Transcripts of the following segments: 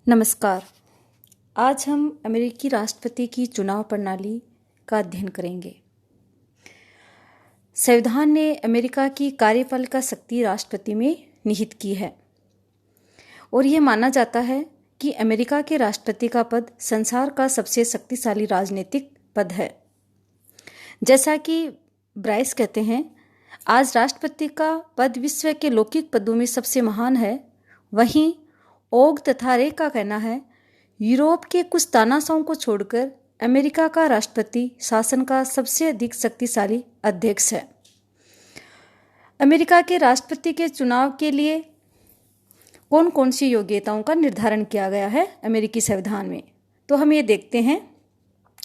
नमस्कार। आज हम अमेरिकी राष्ट्रपति की चुनाव प्रणाली का अध्ययन करेंगे। संविधान ने अमेरिका की कार्यपालिका शक्ति राष्ट्रपति में निहित की है और यह माना जाता है कि अमेरिका के राष्ट्रपति का पद संसार का सबसे शक्तिशाली राजनीतिक पद है। जैसा कि ब्राइस कहते हैं, आज राष्ट्रपति का पद विश्व के लौकिक पदों में सबसे महान है। वहीं ओग तथा रे का कहना है, यूरोप के कुछ तानाशाहों को छोड़कर अमेरिका का राष्ट्रपति शासन का सबसे अधिक शक्तिशाली अध्यक्ष है। अमेरिका के राष्ट्रपति के चुनाव के लिए कौन कौन सी योग्यताओं का निर्धारण किया गया है अमेरिकी संविधान में, तो हम ये देखते हैं।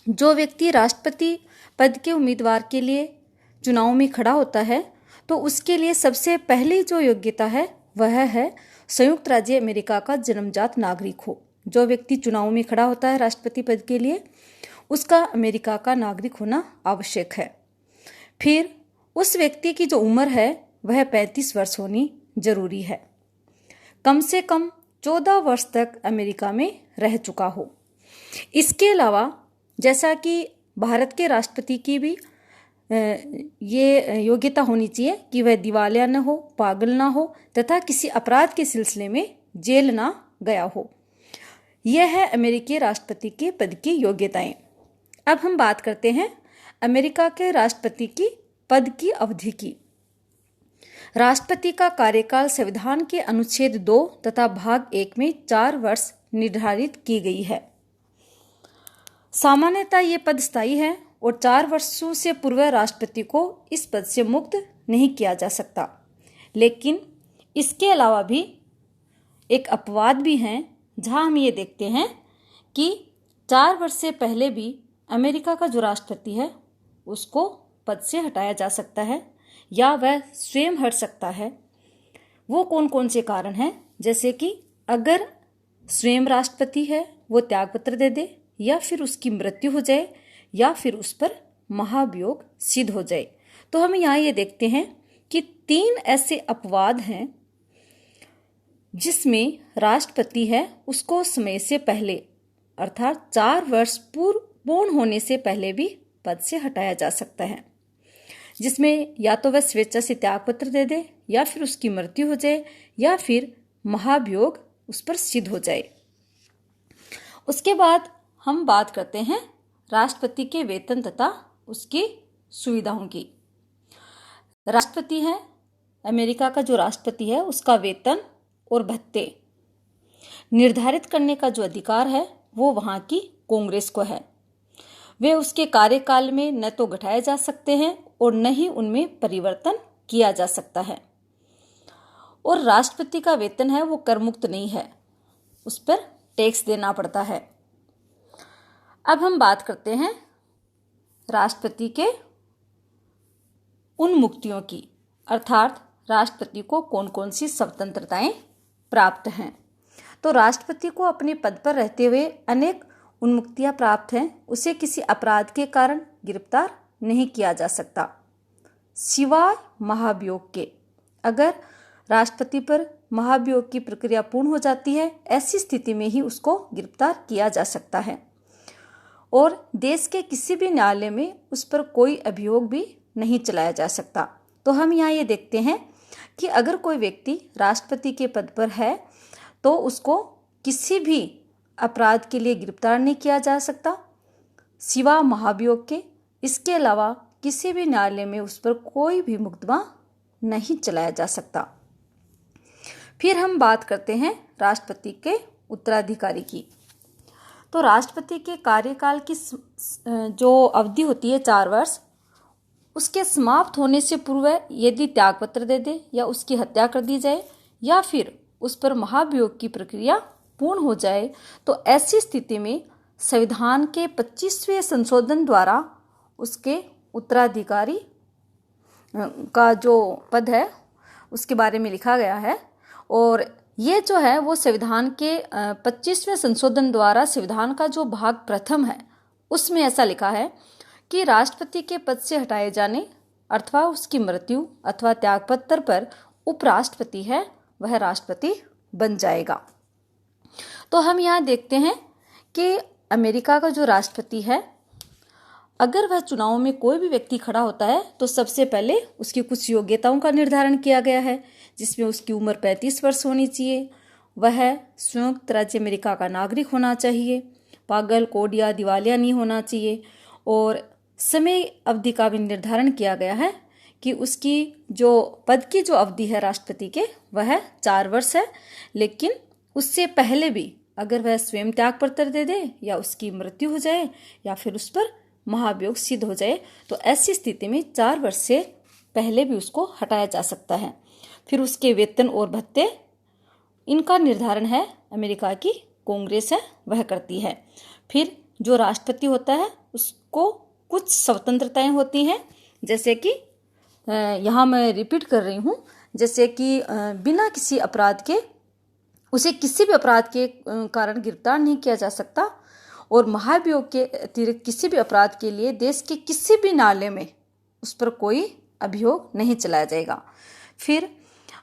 जो व्यक्ति राष्ट्रपति पद के उम्मीदवार के लिए चुनाव में खड़ा होता है, तो उसके लिए सबसे पहली जो योग्यता है वह है संयुक्त राज्य अमेरिका का जन्मजात नागरिक हो। जो व्यक्ति चुनाव में खड़ा होता है राष्ट्रपति पद के लिए, उसका अमेरिका का नागरिक होना आवश्यक है। फिर उस व्यक्ति की जो उम्र है वह 35 वर्ष होनी जरूरी है। कम से कम 14 वर्ष तक अमेरिका में रह चुका हो। इसके अलावा जैसा कि भारत के राष्ट्रपति की भी ये योग्यता होनी चाहिए कि वह दिवालिया न हो, पागल ना हो तथा किसी अपराध के सिलसिले में जेल ना गया हो। यह है अमेरिकी राष्ट्रपति के पद की योग्यताएं। अब हम बात करते हैं अमेरिका के राष्ट्रपति की पद की अवधि की। राष्ट्रपति का कार्यकाल संविधान के अनुच्छेद 2 तथा भाग 1 में 4 वर्ष निर्धारित की गई है। सामान्यतः ये पद स्थायी है और 4 वर्षों से पूर्व राष्ट्रपति को इस पद से मुक्त नहीं किया जा सकता। लेकिन इसके अलावा भी एक अपवाद भी हैं, जहां हम ये देखते हैं कि 4 वर्ष से पहले भी अमेरिका का जो राष्ट्रपति है उसको पद से हटाया जा सकता है या वह स्वयं हट सकता है। वो कौन कौन से कारण हैं, जैसे कि अगर स्वयं राष्ट्रपति है वो त्यागपत्र दे दे, या फिर उसकी मृत्यु हो जाए, या फिर उस पर महाभियोग सिद्ध हो जाए। तो हम यहाँ ये देखते हैं कि 3 ऐसे अपवाद हैं जिसमें राष्ट्रपति है उसको समय से पहले अर्थात 4 वर्ष पूर्ण होने से पहले भी पद से हटाया जा सकता है, जिसमें या तो वह स्वेच्छा से त्यागपत्र दे दे, या फिर उसकी मृत्यु हो जाए, या फिर महाभियोग उस पर सिद्ध हो जाए। उसके बाद हम बात करते हैं राष्ट्रपति के वेतन तथा उसकी सुविधाओं की। राष्ट्रपति है, अमेरिका का जो राष्ट्रपति है उसका वेतन और भत्ते निर्धारित करने का जो अधिकार है वो वहाँ की कांग्रेस को है। वे उसके कार्यकाल में न तो घटाए जा सकते हैं और न ही उनमें परिवर्तन किया जा सकता है। और राष्ट्रपति का वेतन है वो कर मुक्त नहीं है, उस पर टैक्स देना पड़ता है। अब हम बात करते हैं राष्ट्रपति के उन मुक्तियों की, अर्थात राष्ट्रपति को कौन कौन सी स्वतंत्रताएं प्राप्त हैं। तो राष्ट्रपति को अपने पद पर रहते हुए अनेक उन्मुक्तियां प्राप्त हैं। उसे किसी अपराध के कारण गिरफ्तार नहीं किया जा सकता सिवाय महाभियोग के। अगर राष्ट्रपति पर महाभियोग की प्रक्रिया पूर्ण हो जाती है, ऐसी स्थिति में ही उसको गिरफ्तार किया जा सकता है और देश के किसी भी न्यायालय में उस पर कोई अभियोग भी नहीं चलाया जा सकता। तो हम यहाँ ये देखते हैं कि अगर कोई व्यक्ति राष्ट्रपति के पद पर है तो उसको किसी भी अपराध के लिए गिरफ्तार नहीं किया जा सकता सिवा महाभियोग के। इसके अलावा किसी भी न्यायालय में उस पर कोई भी मुकदमा नहीं चलाया जा सकता। फिर हम बात करते हैं राष्ट्रपति के उत्तराधिकारी की। तो राष्ट्रपति के कार्यकाल की जो अवधि होती है 4 वर्ष, उसके समाप्त होने से पूर्व यदि त्यागपत्र दे दे या उसकी हत्या कर दी जाए या फिर उस पर महाभियोग की प्रक्रिया पूर्ण हो जाए, तो ऐसी स्थिति में संविधान के 25वें संशोधन द्वारा उसके उत्तराधिकारी का जो पद है उसके बारे में लिखा गया है। और ये जो है वो संविधान के 25वें संशोधन द्वारा संविधान का जो भाग प्रथम है उसमें ऐसा लिखा है कि राष्ट्रपति के पद से हटाए जाने अथवा उसकी मृत्यु अथवा त्यागपत्र पर उपराष्ट्रपति है वह राष्ट्रपति बन जाएगा। तो हम यहाँ देखते हैं कि अमेरिका का जो राष्ट्रपति है, अगर वह चुनाव में कोई भी व्यक्ति खड़ा होता है तो सबसे पहले उसकी कुछ योग्यताओं का निर्धारण किया गया है, जिसमें उसकी उम्र 35 वर्ष होनी चाहिए, वह संयुक्त राज्य अमेरिका का नागरिक होना चाहिए, पागल, कोढ़ या दिवालिया नहीं होना चाहिए, और समय अवधि का भी निर्धारण किया गया है कि उसकी जो पद की जो अवधि है राष्ट्रपति के वह 4 वर्ष है। लेकिन उससे पहले भी अगर वह स्वयं त्याग पत्र दे दे या उसकी मृत्यु हो जाए या फिर उस पर महाभियोग सिद्ध हो जाए तो ऐसी स्थिति में 4 वर्ष से पहले भी उसको हटाया जा सकता है। फिर उसके वेतन और भत्ते, इनका निर्धारण है अमेरिका की कांग्रेस है वह करती है। फिर जो राष्ट्रपति होता है उसको कुछ स्वतंत्रताएं होती हैं, जैसे कि यहाँ मैं रिपीट कर रही हूँ, जैसे कि बिना किसी अपराध के उसे किसी भी अपराध के कारण गिरफ्तार नहीं किया जा सकता, और महाभियोग के अतिरिक्त किसी भी अपराध के लिए देश के किसी भी नाले में उस पर कोई अभियोग नहीं चलाया जाएगा। फिर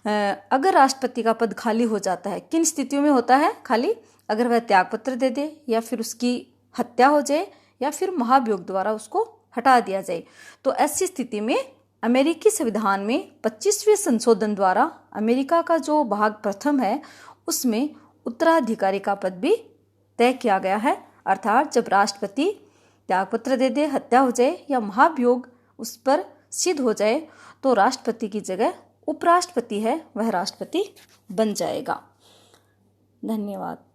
अगर राष्ट्रपति का पद खाली हो जाता है, किन स्थितियों में होता है खाली? अगर वह त्यागपत्र दे दे या फिर उसकी हत्या हो जाए या फिर महाभियोग द्वारा उसको हटा दिया जाए। तो ऐसी स्थिति में अमेरिकी संविधान में 25वें संशोधन द्वारा अमेरिका का जो भाग प्रथम है उसमें उत्तराधिकारी का पद भी तय किया गया है। अर्थात जब राष्ट्रपति त्यागपत्र दे दे, हत्या हो जाए या महाभियोग उस पर सिद्ध हो जाए तो राष्ट्रपति की जगह उपराष्ट्रपति है वह राष्ट्रपति बन जाएगा। धन्यवाद।